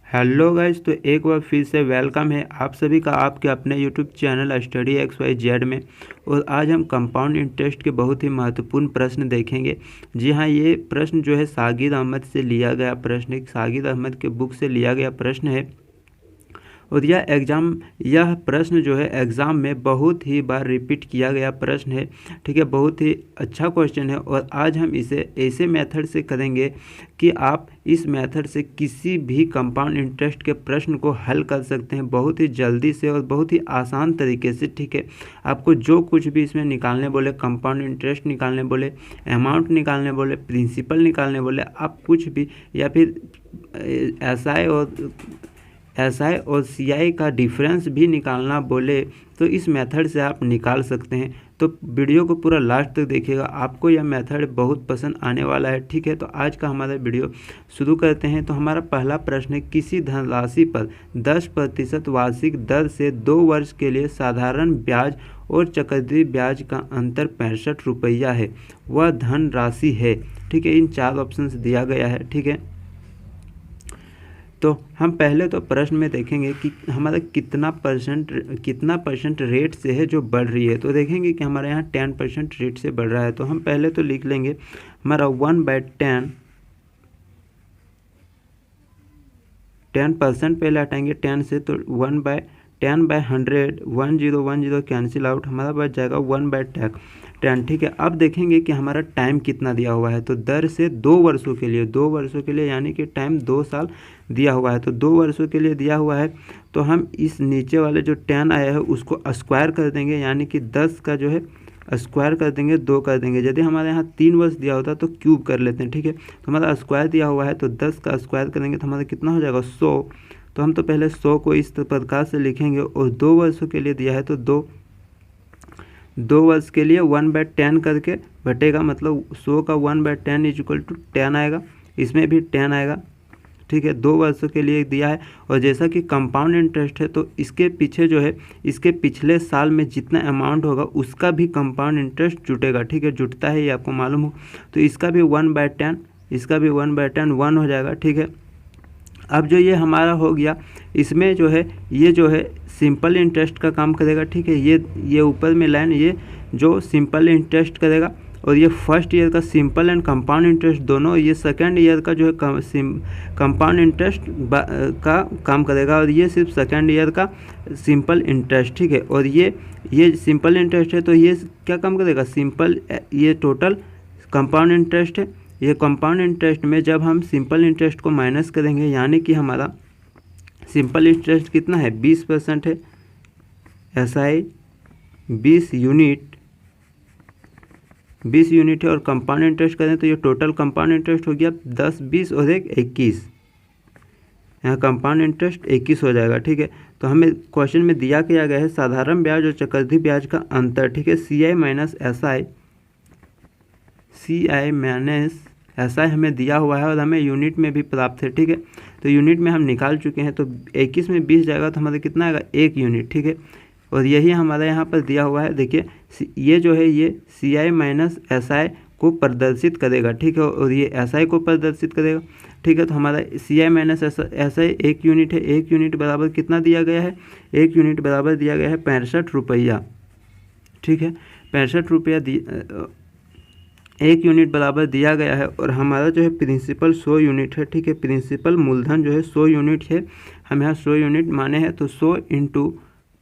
Hello guys, तो एक बार फिर से वेलकम है आप सभी का आपके अपने यूट्यूब चैनल स्टडी XYZ में। और आज हम कंपाउंड इंटरेस्ट के बहुत ही महत्वपूर्ण प्रश्न देखेंगे। जी हाँ, ये प्रश्न जो है सागिर अहमद से लिया गया प्रश्न है, सागिर अहमद के बुक से लिया गया प्रश्न है। और यह प्रश्न जो है एग्ज़ाम में बहुत ही बार रिपीट किया गया प्रश्न है। ठीक है, बहुत ही अच्छा क्वेश्चन है। और आज हम इसे ऐसे मेथड से करेंगे कि आप इस मेथड से किसी भी कंपाउंड इंटरेस्ट के प्रश्न को हल कर सकते हैं बहुत ही जल्दी से और बहुत ही आसान तरीके से। ठीक है, आपको जो कुछ भी इसमें निकालने बोले, कंपाउंड इंटरेस्ट निकालने बोले, अमाउंट निकालने बोले, प्रिंसिपल निकालने बोले, आप कुछ भी, या फिर एसआई और सीआई का डिफरेंस भी निकालना बोले तो इस मेथड से आप निकाल सकते हैं। तो वीडियो को पूरा लास्ट तक देखिएगा, आपको यह मेथड बहुत पसंद आने वाला है। ठीक है, तो आज का हमारा वीडियो शुरू करते हैं। तो हमारा पहला प्रश्न है, किसी धनराशि पर 10% वार्षिक दर से 2 वर्ष के लिए साधारण ब्याज और चक्रवृद्धि ब्याज का अंतर 65 रुपया है, वह धनराशि है। ठीक है, इन 4 ऑप्शंस दिया गया है। ठीक है, तो हम पहले तो प्रश्न में देखेंगे कि हमारा कितना परसेंट रेट से है जो बढ़ रही है। तो देखेंगे कि हमारे यहाँ 10% रेट से बढ़ रहा है। तो हम पहले तो लिख लेंगे हमारा 1/10, 10% पहले हटाएंगे 10 से, तो 1/10/100, 1010 कैंसिल आउट, हमारा बच जाएगा 1/10। ठीक है, अब देखेंगे कि हमारा टाइम कितना दिया हुआ है। तो दर से 2 वर्षों के लिए यानी कि टाइम 2 साल दिया हुआ है। तो 2 वर्षों के लिए दिया हुआ है, तो हम इस नीचे वाले जो 10 आया है उसको स्क्वायर कर देंगे, यानी कि 10 का जो है स्क्वायर कर देंगे, 2 कर देंगे। यदि हमारे यहाँ 3 वर्ष दिया होता तो क्यूब कर लेते हैं। ठीक है, तो हमारा स्क्वायर दिया हुआ है, तो 10 का स्क्वायर करेंगे तो हमारा कितना हो जाएगा 100। तो हम तो पहले 100 को इस प्रकार से लिखेंगे। और 2 वर्षों के लिए दिया है तो 2 वर्ष के लिए 1/10 करके बटेगा, मतलब 100 का 1/10 = 10 आएगा। इसमें भी 10 आएगा। ठीक है, 2 वर्षों के लिए दिया है। और जैसा कि कंपाउंड इंटरेस्ट है, तो इसके पीछे जो है, इसके पिछले साल में जितना अमाउंट होगा उसका भी कंपाउंड इंटरेस्ट जुटेगा। ठीक है, जुटता है, ये आपको मालूम हो। तो इसका भी 1/10, इसका भी 1/10, 1 हो जाएगा। ठीक है, अब जो ये हमारा हो गया, इसमें जो है ये जो है सिंपल इंटरेस्ट का काम करेगा। ठीक है, ये ऊपर में लाइन, ये जो सिंपल इंटरेस्ट करेगा। और ये फर्स्ट ईयर का सिंपल एंड कंपाउंड इंटरेस्ट दोनों, ये सेकेंड ईयर का जो है कंपाउंड इंटरेस्ट का काम करेगा। और ये सिर्फ सेकेंड ईयर का सिंपल इंटरेस्ट। ठीक है, और ये सिंपल इंटरेस्ट है, तो ये क्या काम करेगा, सिंपल, ये टोटल कंपाउंड इंटरेस्ट है। ये कंपाउंड इंटरेस्ट में जब हम सिंपल इंटरेस्ट को माइनस करेंगे, यानी कि हमारा सिंपल इंटरेस्ट कितना है, 20% है, एसआई 20 यूनिट है। और कंपाउंड इंटरेस्ट करें तो ये टोटल कंपाउंड इंटरेस्ट हो गया 10, 20 और 1 21। यहाँ कंपाउंड इंटरेस्ट 21 हो जाएगा। ठीक है, तो हमें क्वेश्चन में दिया गया है साधारण ब्याज और चक्रवृद्धि ब्याज का अंतर। ठीक है, CI माइनस SI हमें दिया हुआ है और हमें यूनिट में भी प्राप्त है। ठीक है, तो यूनिट में हम निकाल चुके हैं। तो 21 में 20 जाएगा तो हमारा कितना आएगा, 1 यूनिट। ठीक है, और यही हमारा यहाँ पर दिया हुआ है। देखिए, ये जो है ये CI माइनस SI को प्रदर्शित करेगा। ठीक है, और ये SI को प्रदर्शित करेगा। ठीक है, तो हमारा CI माइनस SI 1 यूनिट है। 1 यूनिट बराबर कितना दिया गया है, 1 यूनिट बराबर दिया गया है 65 रुपया। ठीक है, 65 रुपया 1 यूनिट बराबर दिया गया है। और हमारा जो है प्रिंसिपल 100 यूनिट है। ठीक है, प्रिंसिपल मूलधन जो है 100 यूनिट है। हम यहाँ 100 यूनिट माने हैं, तो 100 ×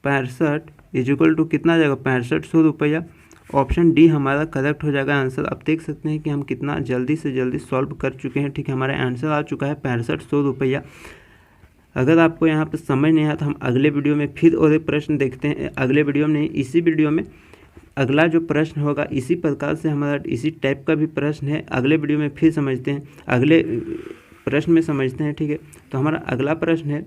65 = कितना आ जाएगा, 6500 रुपया। ऑप्शन डी हमारा करेक्ट हो जाएगा आंसर। आप देख सकते हैं कि हम कितना जल्दी से जल्दी सॉल्व कर चुके हैं। ठीक है, हमारा आंसर आ चुका है 6500 रुपया। अगर आपको यहाँ पर समझ नहीं आया तो हम अगले वीडियो में फिर और एक प्रश्न देखते हैं। अगले वीडियो में नहीं, इसी वीडियो में अगला जो प्रश्न होगा इसी प्रकार से हमारा इसी टाइप का भी प्रश्न है। अगले वीडियो में फिर समझते हैं, अगले प्रश्न में समझते हैं। ठीक है, तो हमारा अगला प्रश्न है,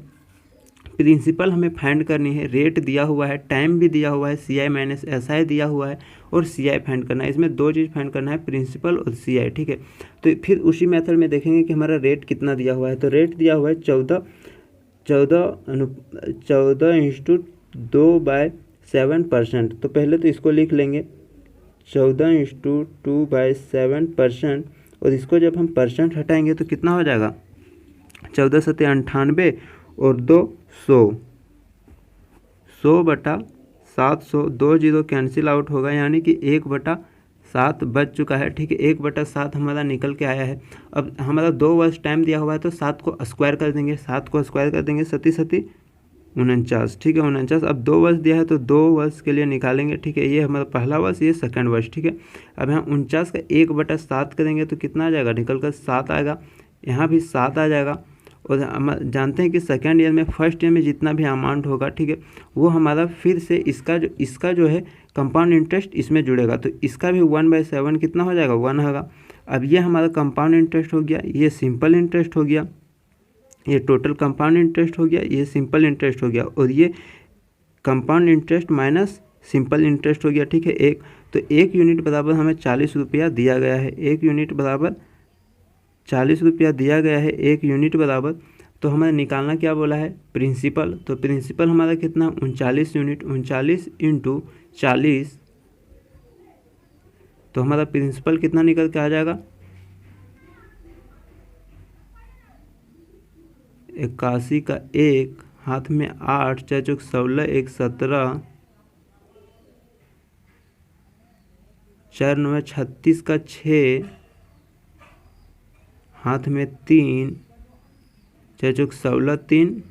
प्रिंसिपल हमें फाइंड करनी है, रेट दिया हुआ है, टाइम भी दिया हुआ है, CI माइनस SI दिया हुआ है और CI फाइंड करना है। इसमें 2 चीज़ फाइंड करना है, प्रिंसिपल और CI। ठीक है, तो फिर उसी मेथड में देखेंगे कि हमारा रेट कितना दिया हुआ है। तो रेट दिया हुआ है 14/2/7%। तो पहले तो इसको लिख लेंगे 14 × 2/7%। और इसको जब हम परसेंट हटाएंगे तो कितना हो जाएगा, 14 सत्ते 98 और 2 100, 100/700, 2 जीरो कैंसिल आउट होगा, यानी कि 1/7 बच चुका है। ठीक है, 1/7 हमारा निकल के आया है। अब हमारा 2 वर्ष टाइम दिया हुआ है तो 7 को स्क्वायर कर देंगे, 7 को स्क्वायर कर देंगे, 7 सत्ती 49। ठीक है, 49। अब 2 वर्ष दिया है तो 2 वर्ष के लिए निकालेंगे। ठीक है, ये हमारा पहला वर्ष, ये सेकंड वर्ष। ठीक है, अब यहाँ 49 का 1/7 करेंगे तो कितना आ जाएगा, निकल कर 7 आएगा। यहाँ भी 7 आ जाएगा। और हम जानते हैं कि सेकेंड ईयर में फर्स्ट ईयर में जितना भी अमाउंट होगा, ठीक है, वो हमारा फिर से इसका जो है कंपाउंड इंटरेस्ट इसमें जुड़ेगा, तो इसका भी 1/7 कितना हो जाएगा, 1 होगा। अब ये हमारा कंपाउंड इंटरेस्ट हो गया, ये सिंपल इंटरेस्ट हो गया, ये टोटल कंपाउंड इंटरेस्ट हो गया, ये सिंपल इंटरेस्ट हो गया, और ये compound interest minus simple interest हो गया। ठीक है, तो 1 यूनिट बराबर हमें 40 रुपया दिया गया है। 1 यूनिट बराबर 40 रुपया दिया गया है, 1 यूनिट बराबर। तो हमें निकालना क्या बोला है, प्रिंसिपल। तो प्रिंसिपल हमारा कितना, 39 यूनिट, 39 × 40, तो हमारा प्रिंसिपल कितना निकल के आ जाएगा, 81 का 1, हाथ में 8, 4 चौक 16, 1 17, 4 9 36 का 6, हाथ में 3, 4 चौक 16, 3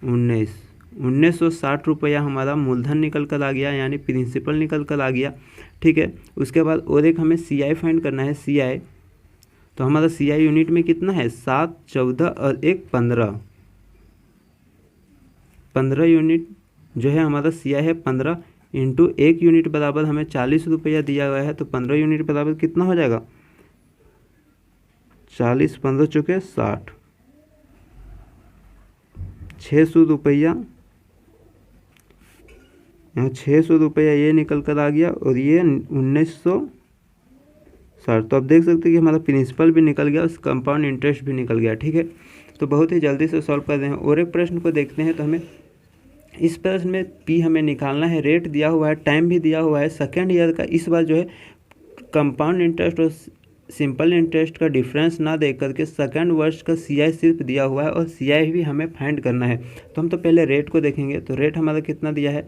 19, 1960 रुपया हमारा मूलधन निकल कर आ गया, यानी प्रिंसिपल निकल कर आ गया। ठीक है, उसके बाद और एक हमें CI फाइंड करना है, CI। तो हमारा CI यूनिट में कितना है, 7, 14 और 1 15, 15 यूनिट जो है हमारा CI है 15 × 1 यूनिट बराबर हमें 40 रुपया दिया गया है, तो 15 यूनिट बराबर कितना हो जाएगा, 40, 15 चौके 60, 600 रुपया, यहाँ 600 रुपया ये निकल कर आ गया, और ये 1960। तो आप देख सकते हैं कि हमारा प्रिंसिपल भी निकल गया, उस कंपाउंड इंटरेस्ट भी निकल गया। ठीक है, तो बहुत ही जल्दी से सॉल्व कर रहे हैं। और एक प्रश्न को देखते हैं, तो हमें इस प्रश्न में P हमें निकालना है, रेट दिया हुआ है, टाइम भी दिया हुआ है, सेकेंड ईयर का। इस बार जो है कंपाउंड इंटरेस्ट और सिंपल इंटरेस्ट का डिफरेंस ना देख करके सेकंड वर्ष का CI सिर्फ दिया हुआ है, और CI भी हमें फाइंड करना है। तो हम तो पहले रेट को देखेंगे। तो रेट हमारा कितना दिया है,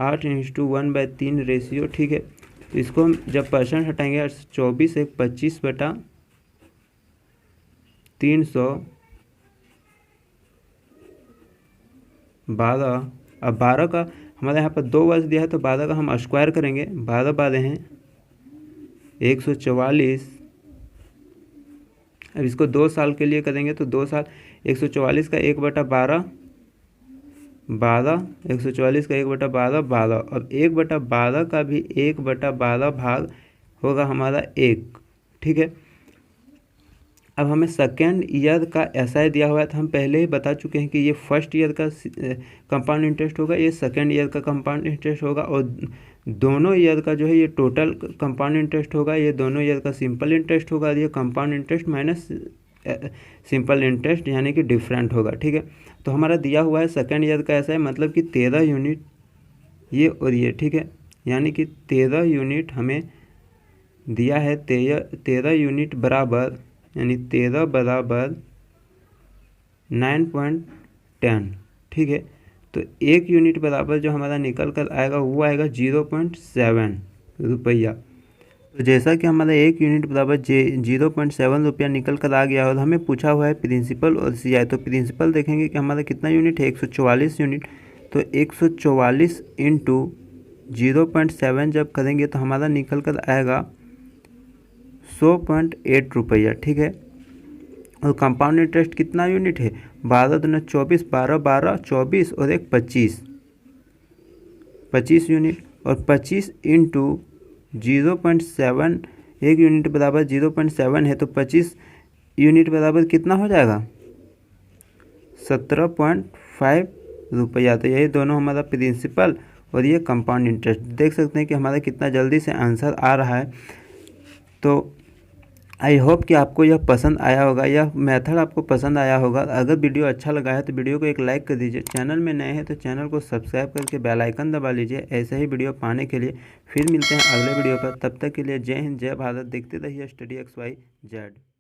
8:1/3 रेशियो। ठीक है, तो इसको हम जब परसेंट हटाएंगे, 24 1 25/300/12। अब 12 का हमारे यहाँ पर 2 वर्ष दिया है, तो 12 का हम स्क्वायर करेंगे, 12 12 हैं 144। अब इसको 2 साल के लिए करेंगे, तो 2 साल, 144 का 1/12 12, 144 का 1/12 12। अब 1/12 का भी 1/12 भाग होगा हमारा 1। ठीक है, अब हमें सेकेंड ईयर का SI दिया हुआ है, तो हम पहले ही बता चुके हैं कि ये फर्स्ट ईयर का कंपाउंड इंटरेस्ट होगा, ये सेकेंड ईयर का कंपाउंड इंटरेस्ट होगा, और दोनों ईयर का जो है ये टोटल कंपाउंड इंटरेस्ट होगा, ये दोनों ईयर का सिंपल इंटरेस्ट होगा, और ये compound interest minus simple interest यानी कि डिफरेंट होगा। ठीक है, तो हमारा दिया हुआ है सेकेंड ईयर का ऐसा है, मतलब कि 13 यूनिट ये और ये। ठीक है, यानी कि 13 यूनिट हमें दिया है, 13 यूनिट बराबर, यानी 13 बराबर 9.10। ठीक है, तो 1 यूनिट बराबर जो हमारा निकल कर आएगा वो आएगा 0.7 रुपया। तो जैसा कि हमारा 1 यूनिट बराबर 0.7 रुपया निकल कर आ गया, और हमें पूछा हुआ है प्रिंसिपल और CI। तो प्रिंसिपल देखेंगे कि हमारा कितना यूनिट है, 144 यूनिट। तो 144 × 0.7 जब करेंगे तो हमारा निकल कर आएगा 100.8 रुपया। ठीक है, और कंपाउंड इंटरेस्ट कितना यूनिट है, 12 दूना 24, 12 12 24 और 1 25, 25 यूनिट। और 25 × 0.7, 1 यूनिट बराबर 0.7 है, तो 25 यूनिट बराबर कितना हो जाएगा, 17.5 रुपया। तो यही दोनों हमारा प्रिंसिपल और ये कंपाउंड इंटरेस्ट। देख सकते हैं कि हमारा कितना जल्दी से आंसर आ रहा है। तो आई होप कि आपको यह पसंद आया होगा, यह मेथड आपको पसंद आया होगा। अगर वीडियो अच्छा लगा है तो वीडियो को एक लाइक कर दीजिए। चैनल में नए हैं तो चैनल को सब्सक्राइब करके बेल आइकन दबा लीजिए ऐसे ही वीडियो पाने के लिए। फिर मिलते हैं अगले वीडियो पर, तब तक के लिए जय हिंद, जय भारत। देखते रहिए StudyXYZ।